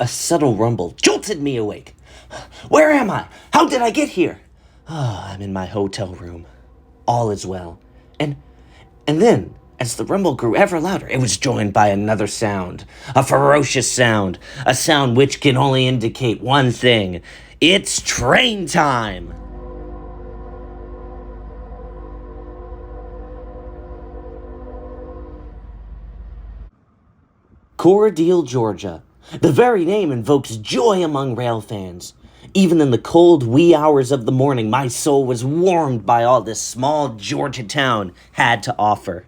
A subtle rumble jolted me awake. Where am I? How did I get here? I'm in my hotel room. All is well. And then, as the rumble grew ever louder, it was joined by another sound. A ferocious sound. A sound which can only indicate one thing. It's train time! Cordial, Georgia. The very name invokes joy among rail fans. Even in the cold wee hours of the morning, my soul was warmed by all this small Georgia town had to offer.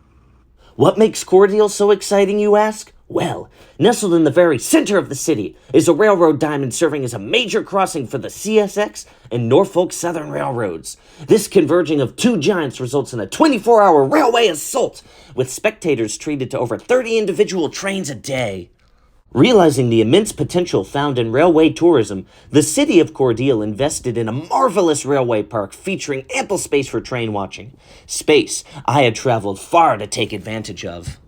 What makes Cordial so exciting, you ask? Well, nestled in the very center of the city is a railroad diamond serving as a major crossing for the CSX and Norfolk Southern Railroads. This converging of two giants results in a 24-hour railway assault, with spectators treated to over 30 individual trains a day. Realizing the immense potential found in railway tourism, the city of Cordial invested in a marvelous railway park featuring ample space for train watching. Space I had traveled far to take advantage of.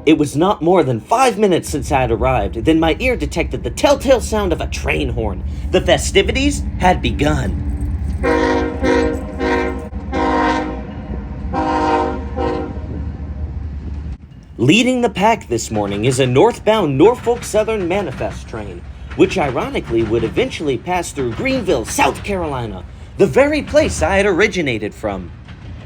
It was not more than 5 minutes since I had arrived, then my ear detected the telltale sound of a train horn. The festivities had begun. Leading the pack this morning is a northbound Norfolk Southern Manifest train, which ironically would eventually pass through Greenville, South Carolina, the very place I had originated from.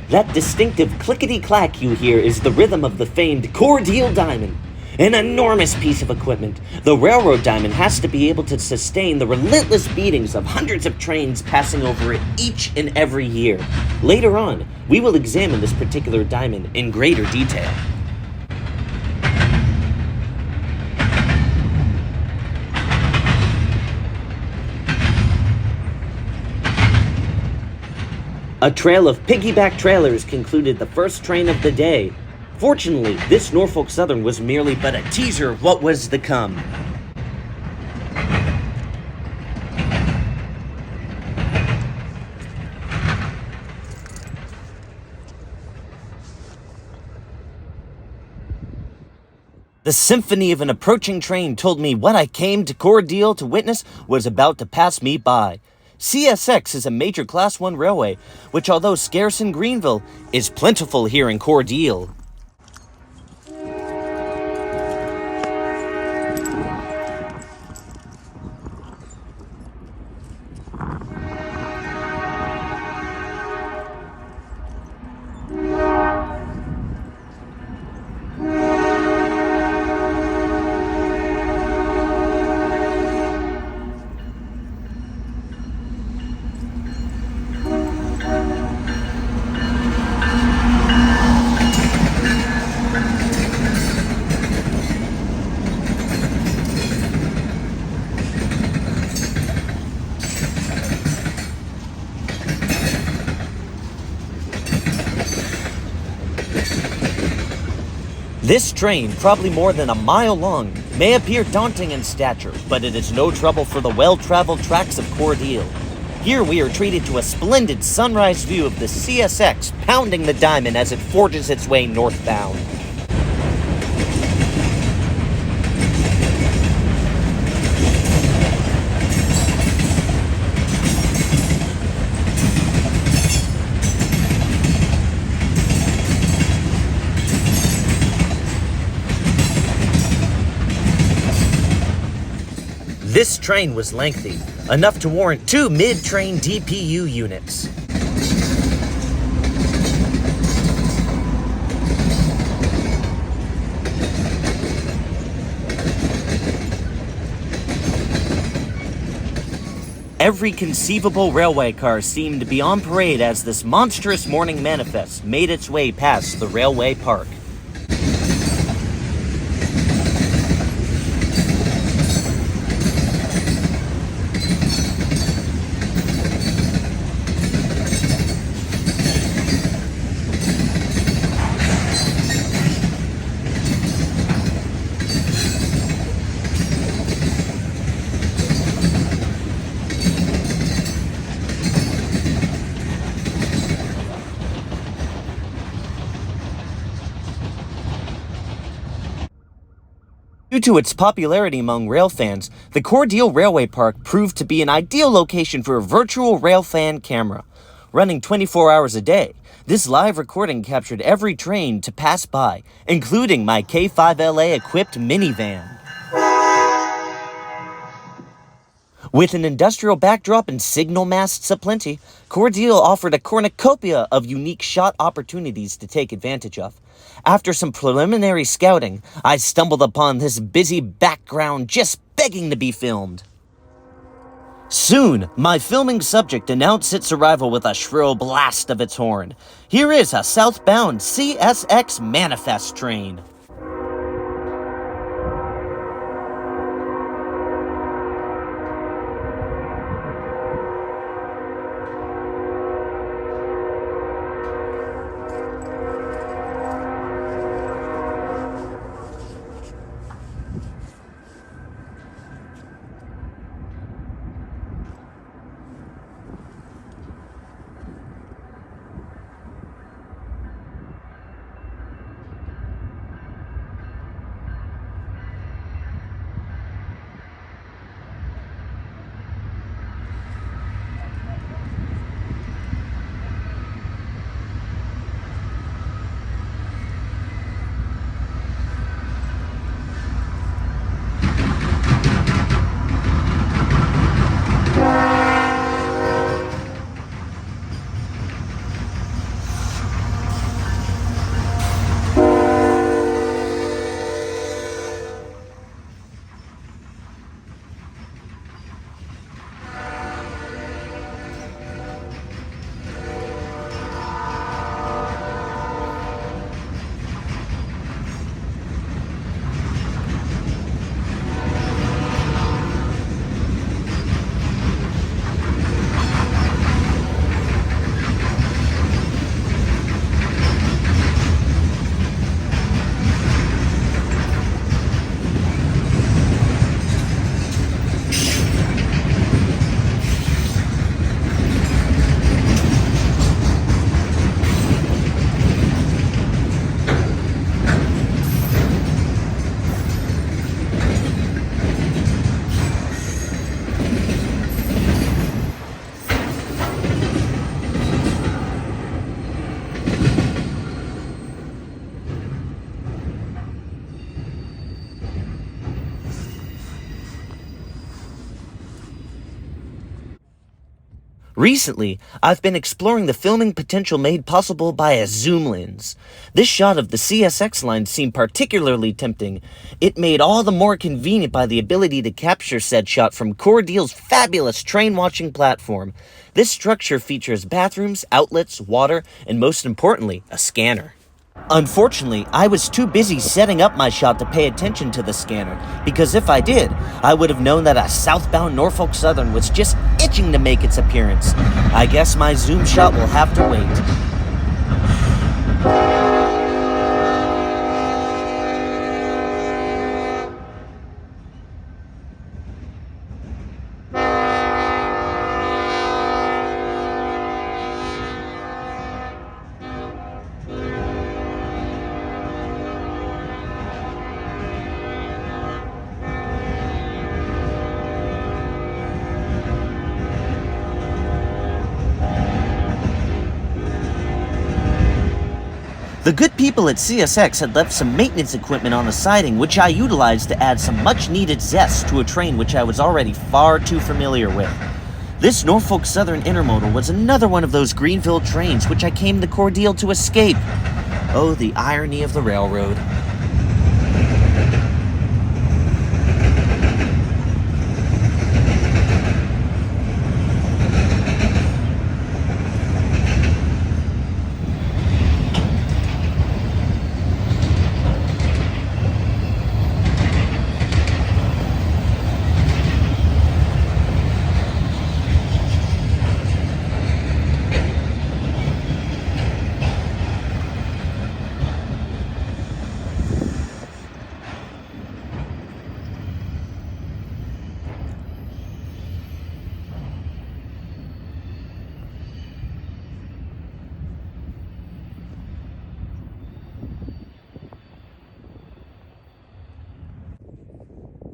That distinctive clickety-clack you hear is the rhythm of the famed Cordial Diamond. An enormous piece of equipment, the railroad diamond has to be able to sustain the relentless beatings of hundreds of trains passing over it each and every year. Later on, we will examine this particular diamond in greater detail. A trail of piggyback trailers concluded the first train of the day. Fortunately, this Norfolk Southern was merely but a teaser of what was to come. The symphony of an approaching train told me what I came to Cordial to witness was about to pass me by. CSX is a major Class 1 railway, which although scarce in Greenville, is plentiful here in Cordial. This train, probably more than a mile long, may appear daunting in stature, but it is no trouble for the well-traveled tracks of Cordial. Here we are treated to a splendid sunrise view of the CSX pounding the diamond as it forges its way northbound. This train was lengthy, enough to warrant 2 mid-train DPU units. Every conceivable railway car seemed to be on parade as this monstrous morning manifest made its way past the railway park. Due to its popularity among rail fans, the Cordial Railway Park proved to be an ideal location for a virtual rail fan camera. Running 24 hours a day, this live recording captured every train to pass by, including my K5LA-equipped minivan. With an industrial backdrop and signal masts aplenty, Cordial offered a cornucopia of unique shot opportunities to take advantage of. After some preliminary scouting, I stumbled upon this busy background just begging to be filmed. Soon, my filming subject announced its arrival with a shrill blast of its horn. Here is a southbound CSX manifest train. Recently, I've been exploring the filming potential made possible by a zoom lens. This shot of the CSX line seemed particularly tempting. It made all the more convenient by the ability to capture said shot from Cordial's fabulous train-watching platform. This structure features bathrooms, outlets, water, and most importantly, a scanner. Unfortunately, I was too busy setting up my shot to pay attention to the scanner, because if I did, I would have known that a southbound Norfolk Southern was just itching to make its appearance. I guess my zoom shot will have to wait. The good people at CSX had left some maintenance equipment on the siding, which I utilized to add some much-needed zest to a train which I was already far too familiar with. This Norfolk Southern Intermodal was another one of those greenfield trains which I came to Cordial to escape. Oh, the irony of the railroad.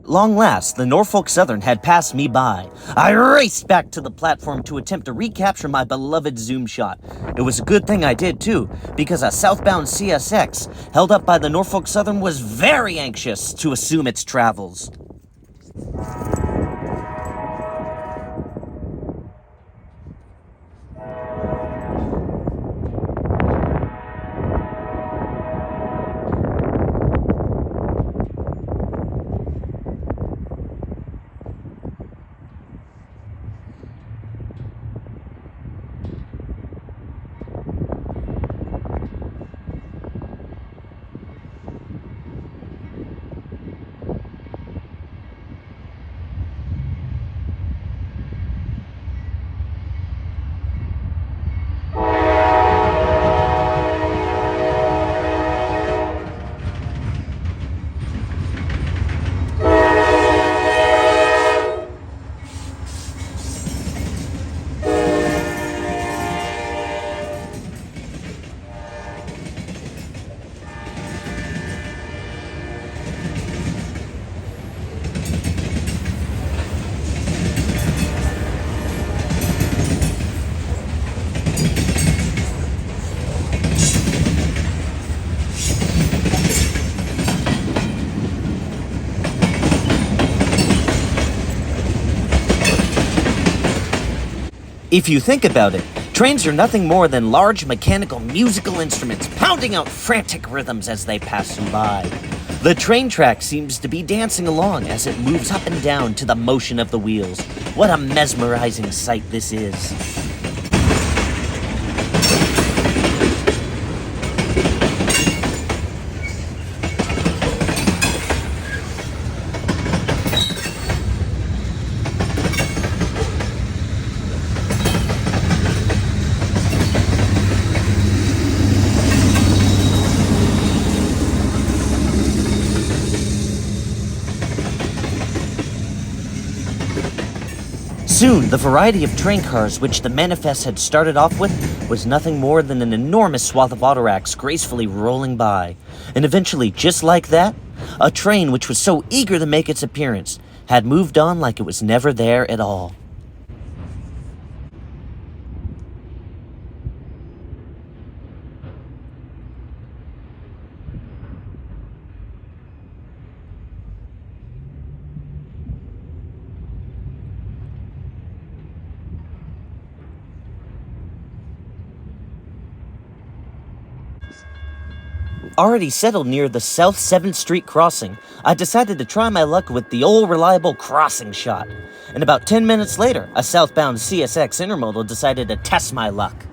Long last, the Norfolk Southern had passed me by. I raced back to the platform to attempt to recapture my beloved zoom shot. It was a good thing I did, too, because a southbound CSX, held up by the Norfolk Southern, was very anxious to assume its travels. If you think about it, trains are nothing more than large mechanical musical instruments pounding out frantic rhythms as they pass you by. The train track seems to be dancing along as it moves up and down to the motion of the wheels. What a mesmerizing sight this is. Soon, the variety of train cars which the manifest had started off with was nothing more than an enormous swath of autoracks gracefully rolling by. And eventually, just like that, a train which was so eager to make its appearance had moved on like it was never there at all. Already settled near the South 7th Street crossing, I decided to try my luck with the old reliable crossing shot. And about 10 minutes later, a southbound CSX intermodal decided to test my luck.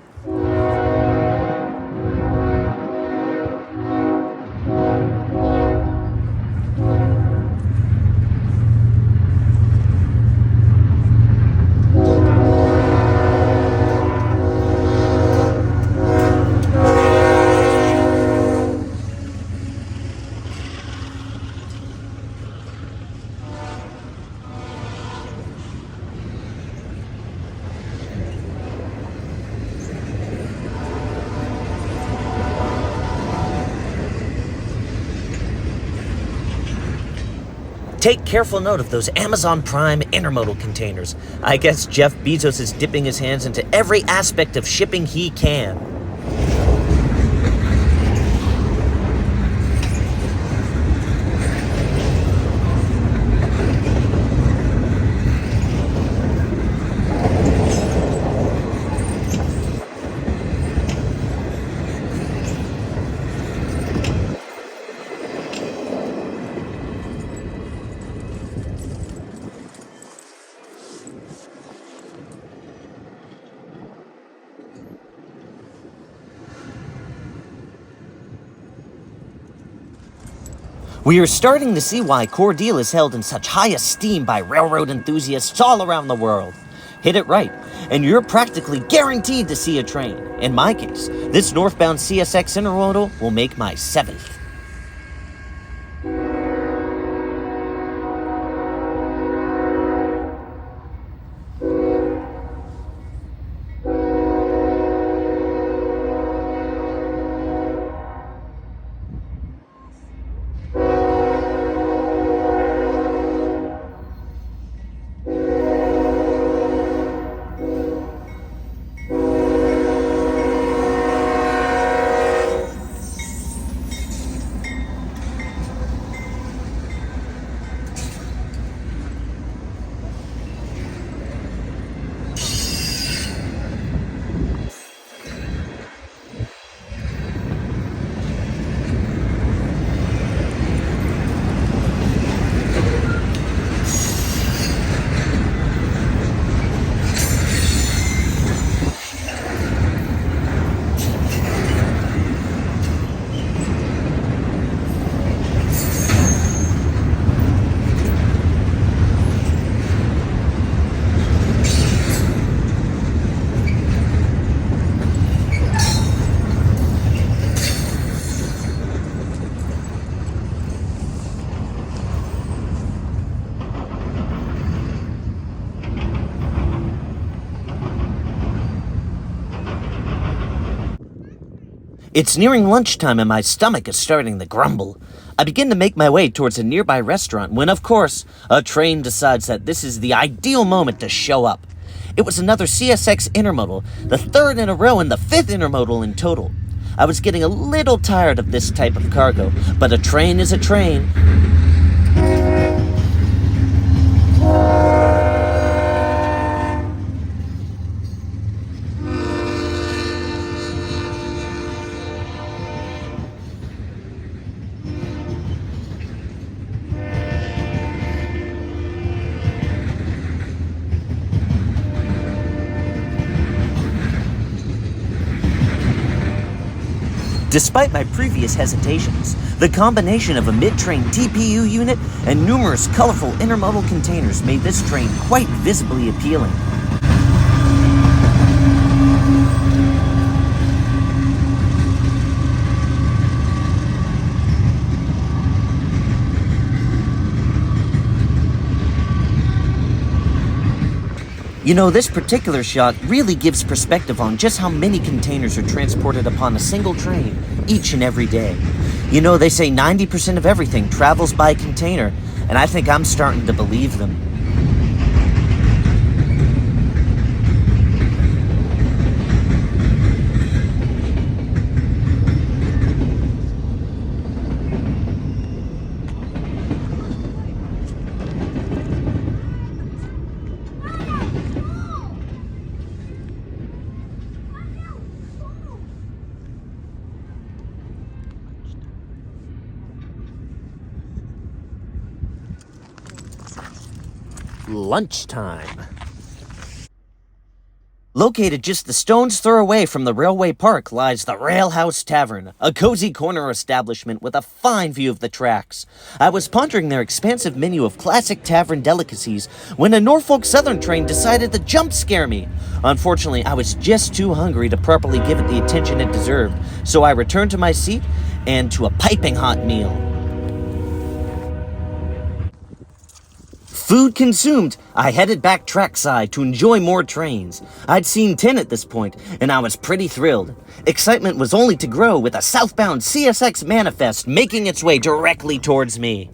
Take careful note of those Amazon Prime intermodal containers. I guess Jeff Bezos is dipping his hands into every aspect of shipping he can. We are starting to see why Cordial is held in such high esteem by railroad enthusiasts all around the world. Hit it right, and you're practically guaranteed to see a train. In my case, this northbound CSX intermodal will make my 7th. It's nearing lunchtime and my stomach is starting to grumble. I begin to make my way towards a nearby restaurant when, of course, a train decides that this is the ideal moment to show up. It was another CSX intermodal, the third in a row and the fifth intermodal in total. I was getting a little tired of this type of cargo, but a train is a train. Despite my previous hesitations, the combination of a mid-train TPU unit and numerous colorful intermodal containers made this train quite visibly appealing. You know, this particular shot really gives perspective on just how many containers are transported upon a single train each and every day. You know, they say 90% of everything travels by container, and I think I'm starting to believe them. Lunchtime. Located just a stone's throw away from the railway park lies the Railhouse Tavern, a cozy corner establishment with a fine view of the tracks. I was pondering their expansive menu of classic tavern delicacies when a Norfolk Southern train decided to jump scare me. Unfortunately, I was just too hungry to properly give it the attention it deserved, so I returned to my seat and to a piping hot meal. Food consumed, I headed back trackside to enjoy more trains. I'd seen 10 at this point, and I was pretty thrilled. Excitement was only to grow with a southbound CSX manifest making its way directly towards me.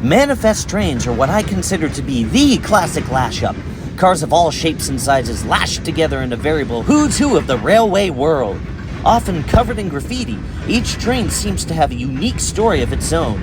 Manifest trains are what I consider to be the classic lash-up. Cars of all shapes and sizes lashed together in a veritable who's who of the railway world. Often covered in graffiti, each train seems to have a unique story of its own.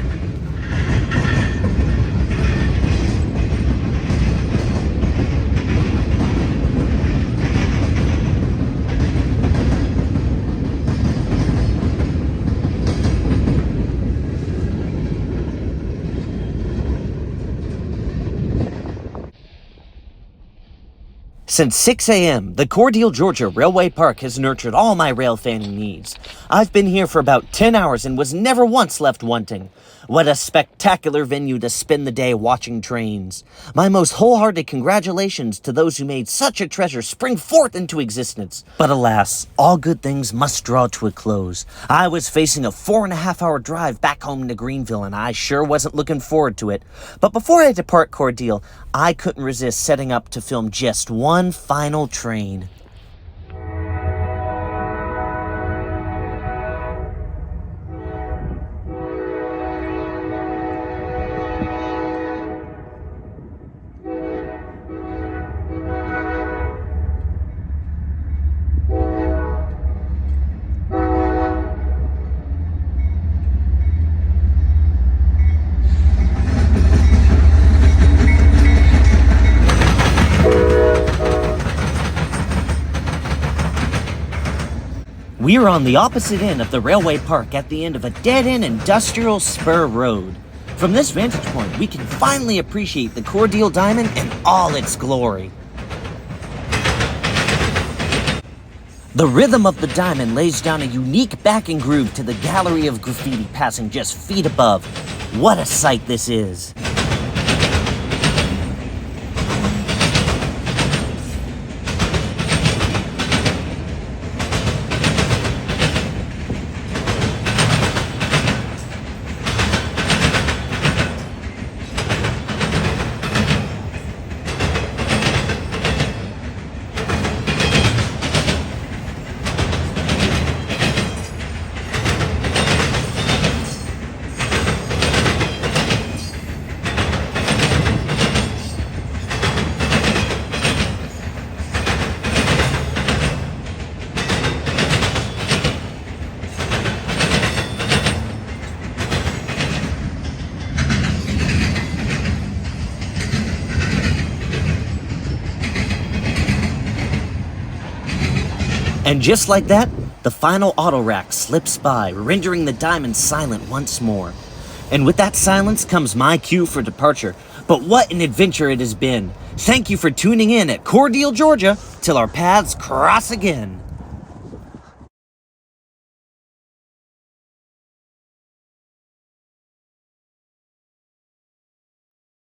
Since 6 a.m., the Cordial, Georgia Railway Park has nurtured all my rail fanning needs. I've been here for about 10 hours and was never once left wanting. What a spectacular venue to spend the day watching trains. My most wholehearted congratulations to those who made such a treasure spring forth into existence. But alas, all good things must draw to a close. I was facing a 4.5-hour drive back home to Greenville, and I sure wasn't looking forward to it. But before I depart Cordial, I couldn't resist setting up to film just one final train. We're on the opposite end of the railway park at the end of a dead-end industrial spur road. From this vantage point, we can finally appreciate the Cordial Diamond in all its glory. The rhythm of the diamond lays down a unique backing groove to the gallery of graffiti passing just feet above. What a sight this is! And just like that, the final auto rack slips by, rendering the diamond silent once more. And with that silence comes my cue for departure. But what an adventure it has been. Thank you for tuning in at Cordial, Georgia, till our paths cross again.